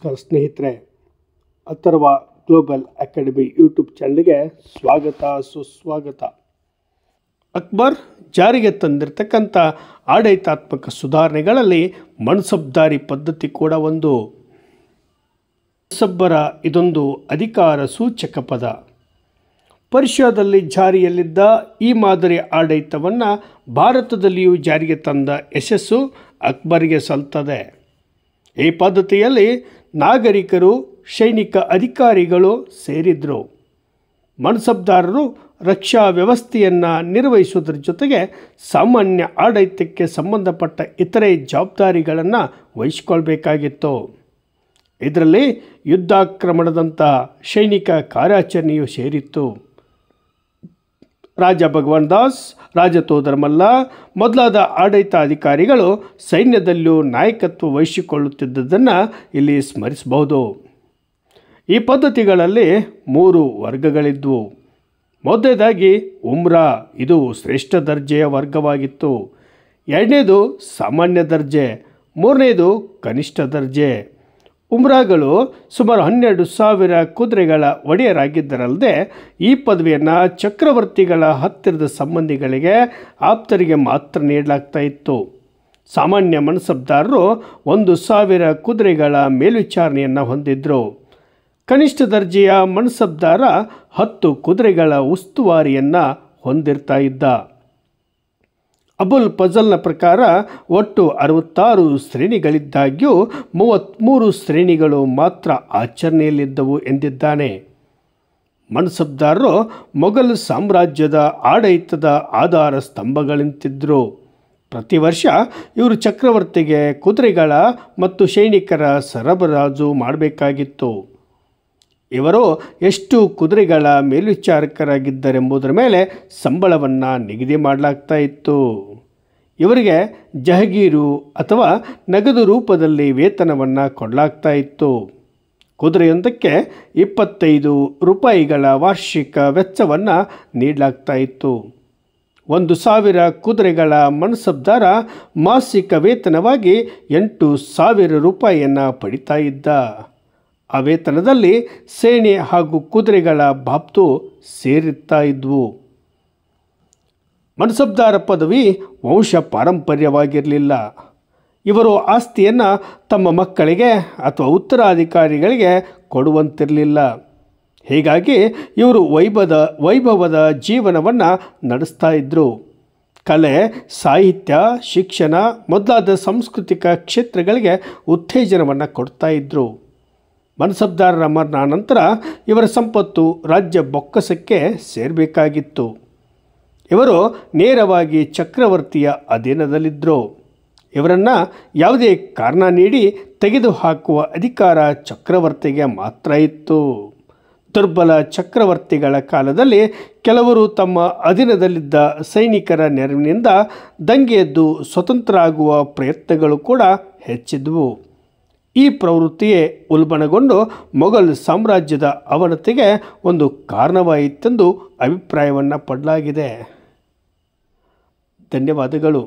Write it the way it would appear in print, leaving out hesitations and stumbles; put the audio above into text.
ನಮಸ್ಕಾರ ಸ್ನೇಹಿತರೆ, Atharva global academy YouTube ಚಾನಲ್ಗೆ ಸ್ವಾಗತ ಸುಸ್ವಾಗತ. ಅಕ್ಬರ್ ಜಾರಿಗೆ ತಂದಿರತಕ್ಕಂಥ ಆಡಳಿತಾತ್ಮಕ ಸುಧಾರಣೆಗಳಲ್ಲಿ ಮನ್ಸಬ್ದಾರಿ ಪದ್ಧತಿ ಕೂಡ ಒಂದು. ಮನ್ಸಬ್ಬರ ಇದೊಂದು ಅಧಿಕಾರ ಸೂಚಕ ಪದ. ಪರ್ಷಿಯಾದಲ್ಲಿ ಜಾರಿಯಲ್ಲಿದ್ದ ಈ ಮಾದರಿ ಆಡಳಿತವನ್ನು ಭಾರತದಲ್ಲಿಯೂ ಜಾರಿಗೆ ತಂದ ಯಶಸ್ಸು ಅಕ್ಬರ್ಗೆ ಸಲ್ತದೆ. ಈ ಪದ್ಧತಿಯಲ್ಲಿ ನಾಗರಿಕರು, ಸೈನಿಕ ಅಧಿಕಾರಿಗಳು ಸೇರಿದ್ರು. ಮನ್ಸಬ್ದಾರರು ರಕ್ಷಾ ವ್ಯವಸ್ಥೆಯನ್ನು ನಿರ್ವಹಿಸುವುದರ ಜೊತೆಗೆ ಸಾಮಾನ್ಯ ಆಡಳಿತಕ್ಕೆ ಸಂಬಂಧಪಟ್ಟ ಇತರೆ ಜವಾಬ್ದಾರಿಗಳನ್ನು ವಹಿಸಿಕೊಳ್ಬೇಕಾಗಿತ್ತು. ಇದರಲ್ಲಿ ಯುದ್ಧಾಕ್ರಮಣದಂಥ ಸೈನಿಕ ಕಾರ್ಯಾಚರಣೆಯು ಸೇರಿತ್ತು. ರಾಜ ಭಗವಾನ್ ದಾಸ್, ರಾಜ ತೋದರಮಲ್ಲ ಮೊದಲಾದ ಆಡಳಿತಾಧಿಕಾರಿಗಳು ಸೈನ್ಯದಲ್ಲಿಯೂ ನಾಯಕತ್ವ ವಹಿಸಿಕೊಳ್ಳುತ್ತಿದ್ದುದನ್ನು ಇಲ್ಲಿ ಸ್ಮರಿಸಬಹುದು. ಈ ಪದ್ಧತಿಗಳಲ್ಲಿ 3 ವರ್ಗಗಳಿದ್ವು. ಮೊದಲನೇದಾಗಿ ಉಮ್ರಾ, ಇದು ಶ್ರೇಷ್ಠ ದರ್ಜೆಯ ವರ್ಗವಾಗಿತ್ತು. ಎರಡನೇದು ಸಾಮಾನ್ಯ ದರ್ಜೆ, ಮೂರನೇದು ಕನಿಷ್ಠ ದರ್ಜೆ. ಉಮ್ರಾಗಳು ಸುಮಾರು 12,000 ಕುದುರೆಗಳ ಒಡೆಯರಾಗಿದ್ದರಲ್ಲದೆ ಈ ಪದವಿಯನ್ನು ಚಕ್ರವರ್ತಿಗಳ ಹತ್ತಿರದ ಸಂಬಂಧಿಗಳಿಗೆ, ಆಪ್ತರಿಗೆ ಮಾತ್ರ ನೀಡಲಾಗ್ತಾ ಇತ್ತು. ಸಾಮಾನ್ಯ ಮನ್ಸಬ್ದಾರರು 1,000 ಕುದುರೆಗಳ ಮೇಲ್ವಿಚಾರಣೆಯನ್ನು ಹೊಂದಿದ್ರು. ಕನಿಷ್ಠ ದರ್ಜೆಯ ಮನ್ಸಬ್ದಾರ 10 ಕುದುರೆಗಳ ಉಸ್ತುವಾರಿಯನ್ನು ಹೊಂದಿರ್ತಾ ಇದ್ದ. ಅಬುಲ್ ಫಜಲ್ನ ಪ್ರಕಾರ ಒಟ್ಟು 66 ಶ್ರೇಣಿಗಳಿದ್ದಾಗ್ಯೂ 33 ಶ್ರೇಣಿಗಳು ಮಾತ್ರ ಆಚರಣೆಯಲ್ಲಿದ್ದವು ಎಂದಿದ್ದಾನೆ. ಮನ್ಸಬ್ದಾರರು ಮೊಘಲ್ ಸಾಮ್ರಾಜ್ಯದ ಆಡಳಿತದ ಆಧಾರ ಸ್ತಂಭಗಳಂತಿದ್ದರು. ಪ್ರತಿ ವರ್ಷ ಇವರು ಚಕ್ರವರ್ತಿಗೆ ಕುದುರೆಗಳ ಮತ್ತು ಸೈನಿಕರ ಸರಬರಾಜು ಮಾಡಬೇಕಾಗಿತ್ತು. ಇವರು ಎಷ್ಟು ಕುದುರೆಗಳ ಮೇಲ್ವಿಚಾರಕರಾಗಿದ್ದರೆಂಬುದರ ಮೇಲೆ ಸಂಬಳವನ್ನು ನಿಗದಿ ಮಾಡಲಾಗ್ತಾ ಇತ್ತು. ಇವರಿಗೆ ಜಹಗೀರು ಅಥವಾ ನಗದು ರೂಪದಲ್ಲಿ ವೇತನವನ್ನು ಕೊಡಲಾಗ್ತಾ ಇತ್ತು. ಕುದುರೆಯೊಂದಕ್ಕೆ 25 ರೂಪಾಯಿಗಳ ವಾರ್ಷಿಕ ವೆಚ್ಚವನ್ನು ನೀಡಲಾಗ್ತಾ ಇತ್ತು. 1,000 ಕುದುರೆಗಳ ಮನ್ಸಬ್ದಾರ ಮಾಸಿಕ ವೇತನವಾಗಿ 8,000 ರೂಪಾಯಿಯನ್ನು ಪಡಿತಾ ಇದ್ದ. ಆ ವೇತನದಲ್ಲಿ ಸೇನೆ ಹಾಗೂ ಕುದುರೆಗಳ ಬಾಬ್ತು ಸೇರುತ್ತಾ ಇದ್ವು. ಮನ್ಸಬ್ದಾರ ಪದವಿ ವಂಶ ಪಾರಂಪರ್ಯವಾಗಿರಲಿಲ್ಲ. ಇವರು ಆಸ್ತಿಯನ್ನು ತಮ್ಮ ಮಕ್ಕಳಿಗೆ ಅಥವಾ ಉತ್ತರಾಧಿಕಾರಿಗಳಿಗೆ ಕೊಡುವಂತಿರಲಿಲ್ಲ. ಹೀಗಾಗಿ ಇವರು ವೈಭವದ ಜೀವನವನ್ನು ನಡೆಸ್ತಾ ಇದ್ದರು. ಕಲೆ, ಸಾಹಿತ್ಯ, ಶಿಕ್ಷಣ ಮೊದಲಾದ ಸಾಂಸ್ಕೃತಿಕ ಕ್ಷೇತ್ರಗಳಿಗೆ ಉತ್ತೇಜನವನ್ನು ಕೊಡ್ತಾ ಇದ್ದರು. ಮನ್ಸಬ್ದಾರರ ಮರಣ ನಂತರ ಇವರ ಸಂಪತ್ತು ರಾಜ್ಯ ಬೊಕ್ಕಸಕ್ಕೆ ಸೇರಬೇಕಾಗಿತ್ತು. ಇವರು ನೇರವಾಗಿ ಚಕ್ರವರ್ತಿಯ ಅಧೀನದಲ್ಲಿದ್ದರು. ಇವರನ್ನು ಯಾವುದೇ ಕಾರಣ ನೀಡಿ ತೆಗೆದುಹಾಕುವ ಅಧಿಕಾರ ಚಕ್ರವರ್ತಿಗೆ ಮಾತ್ರ ಇತ್ತು. ದುರ್ಬಲ ಚಕ್ರವರ್ತಿಗಳ ಕಾಲದಲ್ಲಿ ಕೆಲವರು ತಮ್ಮ ಅಧೀನದಲ್ಲಿದ್ದ ಸೈನಿಕರ ನೆರವಿನಿಂದ ದಂಗೆಯೆದ್ದು ಸ್ವತಂತ್ರ ಆಗುವ ಪ್ರಯತ್ನಗಳು ಕೂಡ ಹೆಚ್ಚಿದ್ವು. ಈ ಪ್ರವೃತ್ತಿಯೇ ಉಲ್ಬಣಗೊಂಡು ಮೊಘಲ್ ಸಾಮ್ರಾಜ್ಯದ ಅವನತಿಗೆ ಒಂದು ಕಾರಣವಾಯಿತೆಂದು ಅಭಿಪ್ರಾಯವನ್ನು ಪಡಲಾಗಿದೆ. ಧನ್ಯವಾದಗಳು.